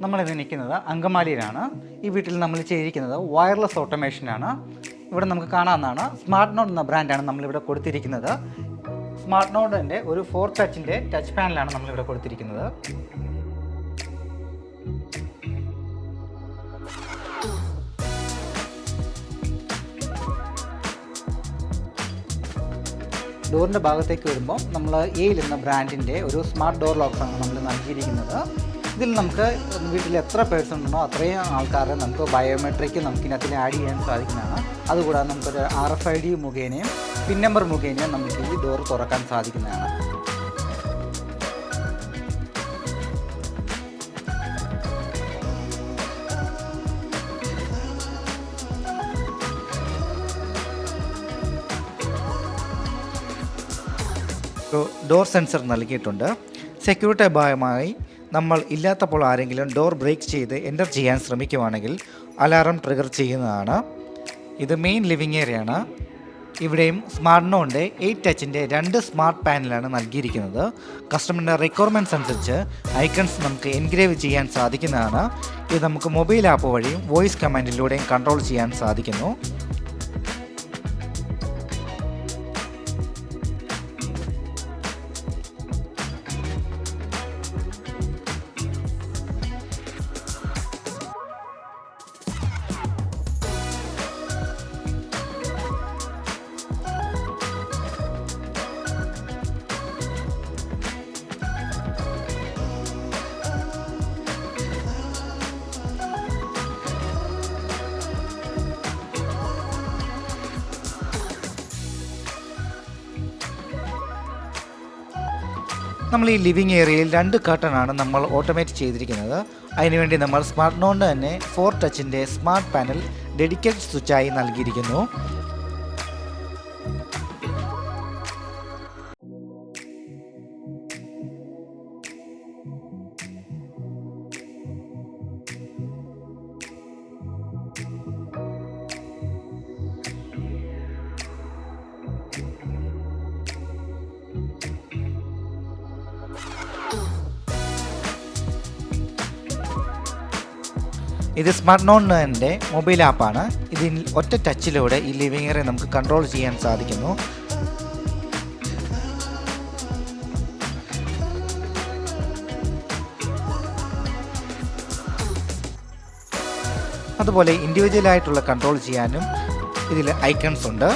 നമ്മളിത് നിൽക്കുന്നത് അങ്കമാലിയിലാണ്. ഈ വീട്ടിൽ നമ്മൾ ചെയ്തിരിക്കുന്നത് വയർലെസ് ഓട്ടോമേഷനാണ്. ഇവിടെ നമുക്ക് കാണാവുന്നതാണ് സ്മാർട്ട് നോഡ് എന്ന ബ്രാൻഡാണ് നമ്മളിവിടെ കൊടുത്തിരിക്കുന്നത്. സ്മാർട്ട് നോഡിൻ്റെ ഒരു 4 ടച്ചിൻ്റെ ടച്ച് പാനലാണ് നമ്മളിവിടെ കൊടുത്തിരിക്കുന്നത്. ഡോറിൻ്റെ ഭാഗത്തേക്ക് വരുമ്പോൾ നമ്മൾ എയിൽ എന്ന ബ്രാൻഡിൻ്റെ ഒരു സ്മാർട്ട് ഡോർ ലോക്സാണ് നമ്മൾ നൽകിയിരിക്കുന്നത്. ഇതിൽ നമുക്ക് വീട്ടിൽ എത്ര പേഴ്സൺ ഉണ്ടോ അത്രയും ആൾക്കാരെ നമുക്ക് ബയോമെട്രിക് നമുക്കിതിനകത്തിൽ ആഡ് ചെയ്യാൻ സാധിക്കുന്നതാണ്. അതുകൂടാതെ നമുക്കൊരു RFID മുഖേനയും പിൻ നമ്പർ മുഖേനയും നമുക്ക് ഈ ഡോർ തുറക്കാൻ സാധിക്കുന്നതാണ്. ഡോർ സെൻസർ നൽകിയിട്ടുണ്ട്. സെക്യൂരിറ്റി ഭാഗമായി നമ്മൾ ഇല്ലാത്തപ്പോൾ ആരെങ്കിലും ഡോർ ബ്രേക്ക് ചെയ്ത് എൻ്റർ ചെയ്യാൻ ശ്രമിക്കുവാണെങ്കിൽ അലാറം ട്രിഗർ ചെയ്യുന്നതാണ്. ഇത് മെയിൻ ലിവിങ് ഏരിയയാണ്. ഇവിടെയും സ്മാർട്ട് നോഡിൻ്റെ 8 ടച്ചിൻ്റെ 2 സ്മാർട്ട് പാനലാണ് നൽകിയിരിക്കുന്നത്. കസ്റ്റമറിൻ്റെ റിക്വയർമെൻറ്റ്സ് അനുസരിച്ച് ഐക്കൺസ് നമുക്ക് എൻഗ്രേവ് ചെയ്യാൻ സാധിക്കുന്നതാണ്. ഇത് നമുക്ക് മൊബൈൽ ആപ്പ് വഴിയും വോയിസ് കമാൻഡിലൂടെയും കൺട്രോൾ ചെയ്യാൻ സാധിക്കുന്നു. നമ്മൾ ഈ ലിവിങ് ഏരിയയിൽ 2 കർട്ടനാണ് നമ്മൾ ഓട്ടോമേറ്റ് ചെയ്തിരിക്കുന്നത്. അതിനുവേണ്ടി നമ്മൾ സ്മാർട്ട് നോഡിന് തന്നെ 4 ടച്ചിൻ്റെ സ്മാർട്ട് പാനൽ ഡെഡിക്കേറ്റഡ് സ്വിച്ചായി നൽകിയിരിക്കുന്നു. ഇത് സ്മാർട്ട് നോഡിൻ്റെ മൊബൈൽ ആപ്പാണ്. ഇതിൽ ഒറ്റ ടച്ചിലൂടെ ഈ ലിവിങ് ഏരിയ നമുക്ക് കൺട്രോൾ ചെയ്യാൻ സാധിക്കുന്നു. അതുപോലെ ഇൻഡിവിജ്വലായിട്ടുള്ള കൺട്രോൾ ചെയ്യാനും ഇതിൽ ഐക്കൺസ് ഉണ്ട്.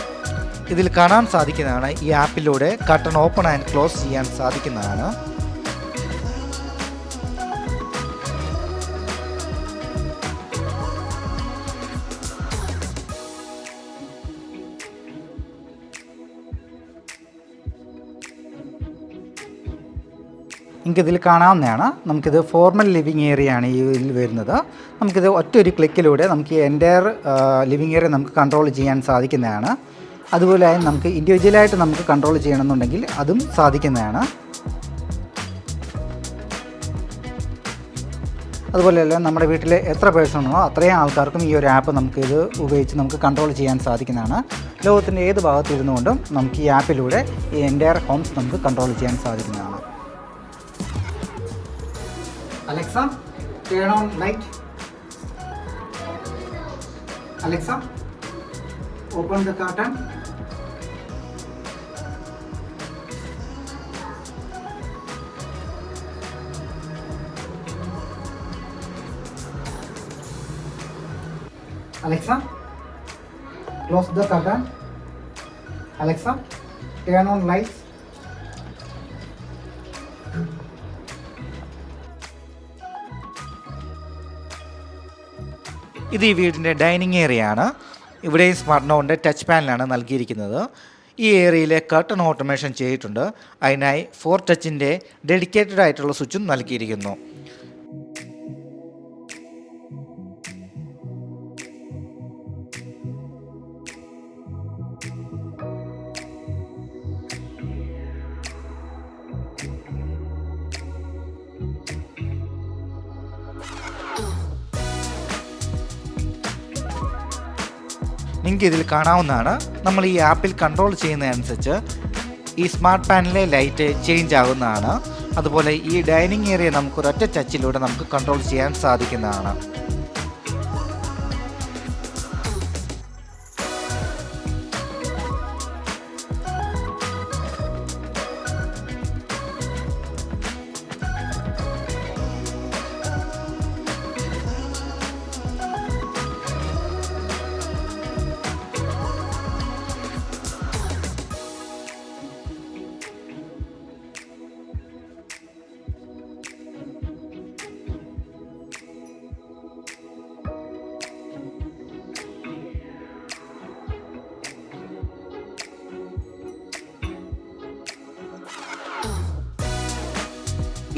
ഇതിൽ കാണാൻ സാധിക്കുന്നതാണ് ഈ ആപ്പിലൂടെ കർട്ടൺ ഓപ്പൺ ആൻഡ് ക്ലോസ് ചെയ്യാൻ സാധിക്കുന്നതാണ്. നമുക്കിതിൽ കാണാവുന്നതാണ്. നമുക്കിത് ഫോർമൽ ലിവിങ് ഏരിയ ആണ് ഇതിൽ വരുന്നത്. നമുക്കിത് ഒറ്റൊരു ക്ലിക്കിലൂടെ നമുക്ക് എൻ്റയർ ലിവിങ് ഏരിയ നമുക്ക് കൺട്രോൾ ചെയ്യാൻ സാധിക്കുന്നതാണ്. അതുപോലെ നമുക്ക് ഇൻഡിവിജ്വലായിട്ട് നമുക്ക് കൺട്രോൾ ചെയ്യണമെന്നുണ്ടെങ്കിൽ അതും സാധിക്കുന്നതാണ്. അതുപോലെ തന്നെ നമ്മുടെ വീട്ടിൽ എത്ര പേഴ്സൺ ഉണ്ടോ അത്രയും ആൾക്കാർക്കും ഈ ഒരു ആപ്പ് നമുക്കിത് ഉപയോഗിച്ച് നമുക്ക് കൺട്രോൾ ചെയ്യാൻ സാധിക്കുന്നതാണ്. ലോകത്തിൻ്റെ ഏത് ഭാഗത്തിരുന്നുകൊണ്ടും നമുക്ക് ഈ ആപ്പിലൂടെ ഈ എൻ്റയർ ഹോംസ് നമുക്ക് കൺട്രോൾ ചെയ്യാൻ സാധിക്കുന്നതാണ്. Alexa, turn on light. Alexa, open the curtain. Alexa, close the curtain. Alexa, turn on lights. ഇത് ഈ വീടിൻ്റെ ഡൈനിങ് ഏരിയ ആണ്. ഇവിടെയും സ്മാർട്ട് നോഡിൻ്റെ ടച്ച് പാനലാണ് നൽകിയിരിക്കുന്നത്. ഈ ഏരിയയിൽ കർട്ടൺ ഓട്ടോമേഷൻ ചെയ്തിട്ടുണ്ട്. അതിനായി 4 ടച്ചിൻ്റെ ഡെഡിക്കേറ്റഡ് ആയിട്ടുള്ള സ്വിച്ചും നൽകിയിരിക്കുന്നു. നിങ്ങൾക്ക് ഇതിൽ കാണാവുന്നതാണ്. നമ്മൾ ഈ ആപ്പിൽ കൺട്രോൾ ചെയ്യുന്നതനുസരിച്ച് ഈ സ്മാർട്ട് പാനലിലെ ലൈറ്റ് ചേഞ്ച് ആകുന്നതാണ്. അതുപോലെ ഈ ഡൈനിങ് ഏരിയ നമുക്ക് ഒരൊറ്റ ടച്ചിലൂടെ നമുക്ക് കൺട്രോൾ ചെയ്യാൻ സാധിക്കുന്നതാണ്.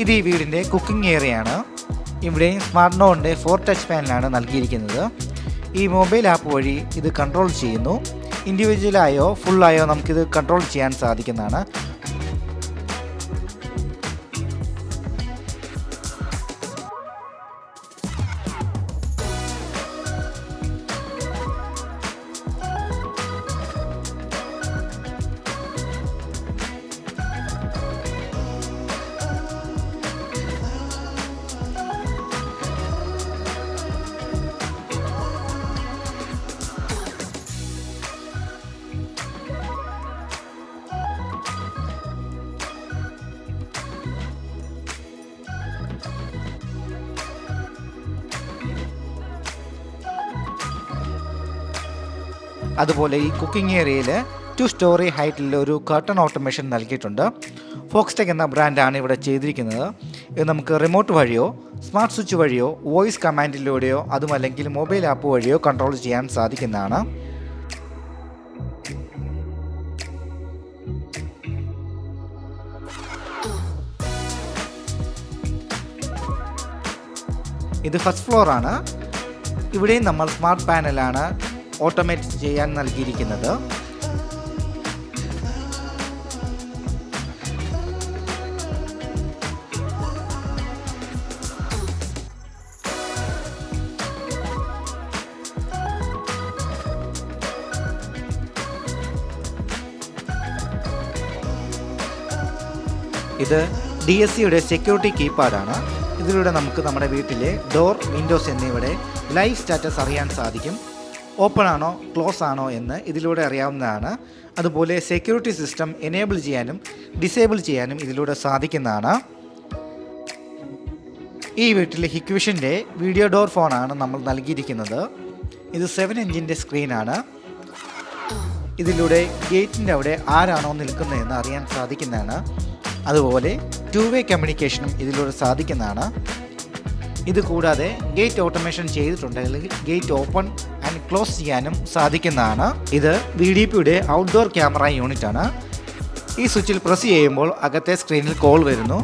ഇത് ഈ വീടിൻ്റെ കുക്കിംഗ് ഏരിയയാണ്. ഇവിടെ സ്മാർട്ട് നോണിൻ്റെ 4 ടച്ച് പാനലാണ് നൽകിയിരിക്കുന്നത്. ഈ മൊബൈൽ ആപ്പ് വഴി ഇത് കൺട്രോൾ ചെയ്യുന്നു. ഇൻഡിവിജ്വലായോ ഫുള്ളായോ നമുക്കിത് കൺട്രോൾ ചെയ്യാൻ സാധിക്കുന്നതാണ്. അതുപോലെ ഈ കുക്കിംഗ് ഏരിയയിൽ 2 സ്റ്റോറി ഹൈറ്റിൽ ഒരു കർട്ടൺ ഓട്ടോമേഷൻ നൽകിയിട്ടുണ്ട്. ഫോക്സ്ടെക് എന്ന ബ്രാൻഡാണ് ഇവിടെ ചെയ്തിരിക്കുന്നത്. ഇത് നമുക്ക് റിമോട്ട് വഴിയോ സ്മാർട്ട് സ്വിച്ച് വഴിയോ വോയിസ് കമാൻഡിലൂടെയോ അതുമല്ലെങ്കിൽ മൊബൈൽ ആപ്പ് വഴിയോ കൺട്രോൾ ചെയ്യാൻ സാധിക്കുന്നതാണ്. ഇത് ഫസ്റ്റ് ഫ്ലോറാണ്. ഇവിടെയും നമ്മൾ സ്മാർട്ട് പാനലാണ് ഓട്ടോമേറ്റ് ചെയ്യാൻ നൽകിയിരിക്കുന്നത്. ഇത് DSCയുടെ സെക്യൂരിറ്റി കീപാഡാണ്. ഇതിലൂടെ നമുക്ക് നമ്മുടെ വീട്ടിലെ ഡോർ, വിൻഡോസ് എന്നിവയുടെ ലൈവ് സ്റ്റാറ്റസ് അറിയാൻ സാധിക്കും. ഓപ്പൺ ആണോ ക്ലോസ് ആണോ എന്ന് ഇതിലൂടെ അറിയാവുന്നതാണ്. അതുപോലെ സെക്യൂരിറ്റി സിസ്റ്റം എനേബിൾ ചെയ്യാനും ഡിസേബിൾ ചെയ്യാനും ഇതിലൂടെ സാധിക്കുന്നതാണ്. ഈ വീട്ടിലെ ഹിക്വിഷൻ്റെ വീഡിയോ ഡോർ ഫോണാണ് നമ്മൾ നൽകിയിരിക്കുന്നത്. ഇത് 7 ഇഞ്ചിൻ്റെ സ്ക്രീനാണ്. ഇതിലൂടെ ഗേറ്റിൻ്റെ അവിടെ ആരാണോ നിൽക്കുന്നതെന്ന് അറിയാൻ സാധിക്കുന്നതാണ്. അതുപോലെ 2-വേ കമ്മ്യൂണിക്കേഷനും ഇതിലൂടെ സാധിക്കുന്നതാണ്. ഇത് കൂടാതെ ഗേറ്റ് ഓട്ടോമേഷൻ ചെയ്തിട്ടുണ്ടെങ്കിൽ ഗേറ്റ് ഓപ്പൺ ആൻഡ് ക്ലോസ് ചെയ്യാനും സാധിക്കുന്നതാണ്. ഇത് VDPയുടെ ഔട്ട്ഡോർ ക്യാമറ യൂണിറ്റ് ആണ്. ഈ സ്വിച്ചിൽ പ്രസ് ചെയ്യുമ്പോൾ അകത്തെ സ്ക്രീനിൽ കോൾ വരുന്നു.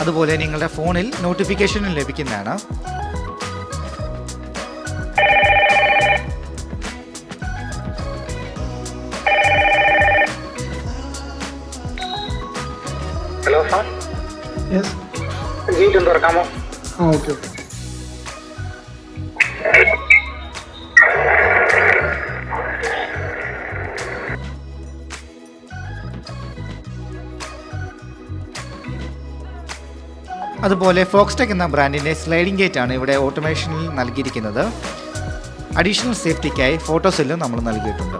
അതുപോലെ നിങ്ങളുടെ ഫോണിൽ നോട്ടിഫിക്കേഷനും ലഭിക്കുന്നതാണ്. Hello sir, yes. ഗേറ്റ് ഒന്ന് തുറക്കാമോ? ഓക്കെ. അതുപോലെ ഫോക്സ്ടെക് എന്ന ബ്രാൻഡിൻ്റെ സ്ലൈഡിംഗ് ഗേറ്റ് ആണ് ഇവിടെ ഓട്ടോമേഷനിൽ നൽകിയിരിക്കുന്നത്. അഡീഷണൽ സേഫ്റ്റിക്കായി ഫോട്ടോ സെല്ലും നമ്മൾ നൽകിയിട്ടുണ്ട്.